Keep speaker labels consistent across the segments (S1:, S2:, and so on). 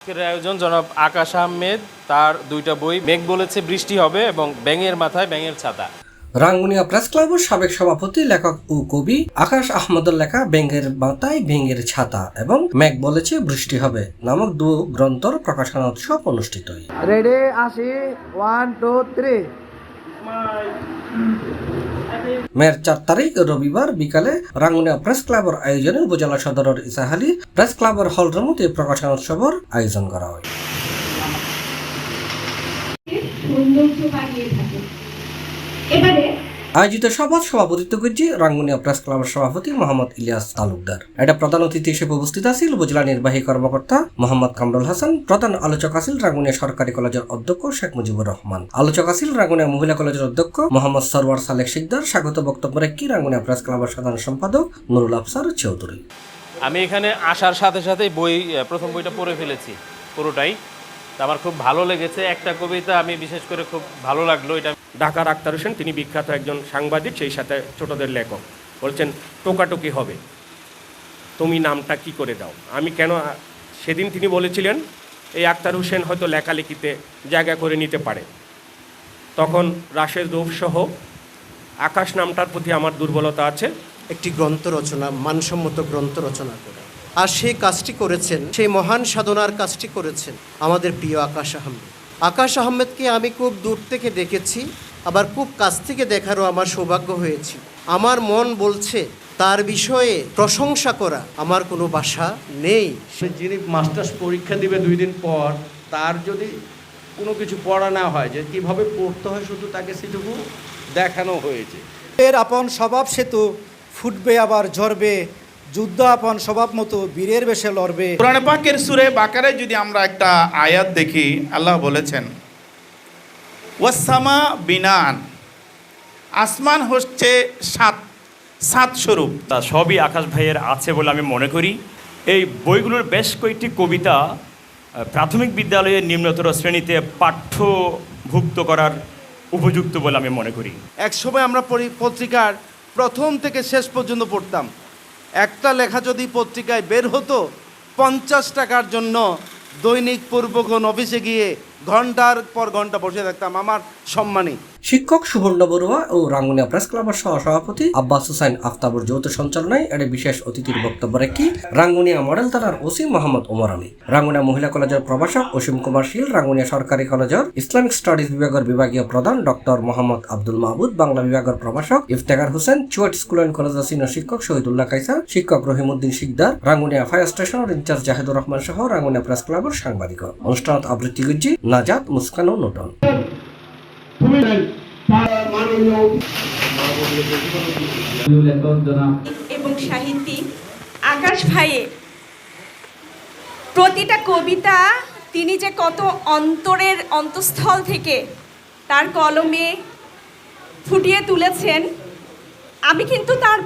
S1: আয়োজন জনাব আকাশ আহমেদ, তার দুইটা বই মেঘ বলেছে বৃষ্টি হবে এবং ব্যাঙের মাথায় ব্যাঙের ছাতা।
S2: রাঙ্গুনিয়া প্রেস ক্লাবের সাবেক সভাপতি, লেখক ও কবি আকাশ আহমদের লেখা ব্যাঙের মাথায় ব্যাঙের ছাতা এবং মেঘ বলেছে বৃষ্টি হবে নামক দু গ্রন্থর প্রকাশনা উৎসব অনুষ্ঠিত হয়।
S3: রেডি আসি 1 2 3।
S2: মের 4 তারিখ রবিবার বিকালে রাঙ্গুনিয়া প্রেস ক্লাবের আয়োজনে উপজেলা সদরের ইসাহালি প্রেস ক্লাবের হলরুমত এই প্রকাশনা উৎসবের আয়োজন করা হয়। আয়োজিত সভার সভাপতিত্ব করছে রাঙ্গুনিয়া প্রেস ক্লাবের সভাপতি মোহাম্মদ ইলিয়াস তালুকদার। এটা প্রধান অতিথি হিসেবে উপস্থিত আছেন উপজেলা নির্বাহী কর্মকর্তা মোহাম্মদ কামরুল হাসান। প্রধান আলোচক আছেন রাঙ্গুনিয়া সরকারি কলেজের অধ্যক্ষ শেখ মুজিবুর রহমান। আলোচক আছেন রাঙ্গুনিয়া মহিলা কলেজের অধ্যক্ষ মোহাম্মদ সরওয়ার সালেক শিকদার। স্বাগত বক্তব্য রাখি রাঙ্গুনিয়া প্রেস ক্লাবের সাধারণ সম্পাদক নুরুল আফসার চৌধুরী।
S1: আমি এখানে আসার সাথে সাথেই প্রথম বইটা পড়ে ফেলেছি পুরোটাই। আমার খুব ভালো লেগেছে। একটা কবিতা আমি বিশেষ করে খুব ভালো লাগলো। এটা
S4: ঢাকার আক্তার হোসেন, তিনি বিখ্যাত একজন সাংবাদিক, সেই সাথে ছোটদের লেখক, বলছেন টোকাটুকি হবে, তুমি নামটা কি করে দাও। আমি কেন সেদিন তিনি বলেছিলেন এই আক্তার হোসেন হয়তো লেখালেখিতে জায়গা করে নিতে পারে। তখন রাশেদ রৌফ সহ আকাশ নামটার প্রতি আমার দুর্বলতা আছে।
S5: একটি গ্রন্থ রচনা, মানসম্মত গ্রন্থ রচনা করে, আর সেই কাজটি করেছেন, সেই মহান সাধনার কাজটি করেছেন আমাদের প্রিয় আকাশ আহমেদ। আকাশ আহমেদকে আমি খুব দূর থেকে দেখেছি, আবার খুব কাছ থেকে দেখারও আমার সৌভাগ্য হয়েছে। আমার মন বলছে তার বিষয়ে প্রশংসা করা আমার কোনো ভাষা নেই।
S6: যিনি মাস্টার্স পরীক্ষা দিবে 2 দিন পর, তার যদি কোনো কিছু পড়া না হয় যে কীভাবে পড়তে হয়, শুধু তাকে সেটুকু দেখানো হয়েছে।
S7: এর আপন স্বভাব সেতু ফুটবে আবার ঝরবে, যুদ্ধ আপন স্বভাব মতো বীরের বেশে লড়বে।
S8: কোরআনে পাকের সূরা বাকারায় যদি আমরা একটা আয়াত দেখি, আল্লাহ বলেছেন ওয়াসসামা বিনান, আসমান হচ্ছে সাত স্বরূপ।
S9: তা সবই আকাশ ভাইয়ের আছে বলে আমি মনে করি। এই বইগুলোর বেশ কয়েকটি কবিতা প্রাথমিক বিদ্যালয়ের নিম্নতর শ্রেণীতে পাঠ্যভুক্ত করার উপযুক্ত বলে আমি মনে করি।
S10: একসময় আমরা পত্রিকার প্রথম থেকে শেষ পর্যন্ত পড়তাম। একটা লেখা যদি পত্রিকায় বের হতো, 50 টাকার জন্য দৈনিক পূর্বক্ষণ অফিসে গিয়ে ঘন্টার পর ঘন্টা বসে থাকতাম আমার সম্মানে।
S2: শিক্ষক সুবর্ণ বড়ুয়া ও রাঙ্গুনিয়া প্রেস ক্লাবের সহসভাপতি আব্বাস হুসাইন আফতাবুর যৌথ সঞ্চালনায় এর বিশেষ অতিথির বক্তব্য রাখি রাঙ্গুনিয়া মডেল থানার ওসি মোহাম্মদ ওমর আলী, রাঙ্গুনিয়া মহিলা কলেজের প্রভাষক অসীম কুমার শীল, রাঙ্গুনিয়া সরকারি কলেজের ইসলামিক স্টাডিজ বিভাগের বিভাগীয় প্রধান ডক্টর মোহাম্মদ আব্দুল মাহবুদ, বাংলা বিভাগের প্রভাষক ইফতেখার হোসেন, চুয়েট স্কুল অ্যান্ড কলেজের সিনিয়র শিক্ষক শহীদুল্লাহ কাইসা, শিক্ষক রহিমউদ্দিন শিকদার, রাঙ্গুনিয়া ফায়ার স্টেশনের ইনচার্জ জাহিদুর রহমান সহ রাঙ্গুনিয়া প্রেস ক্লাবের সাংবাদিক। অনুষ্ঠানত আবৃত্তি গুজ্জি নাজাত, মুস্কান ও নূতন।
S11: এবং সাহিত্যিক আকাশ ভাইয়ের প্রতিটা কবিতা তিনি যে কত অন্তরের অন্তঃস্থল থেকে তার কলমে ফুটিয়ে তুলেছেন। আমি কিন্তু তার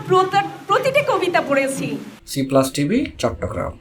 S11: প্রতিটা কবিতা পড়েছি।
S2: C+ TV, Chittagong.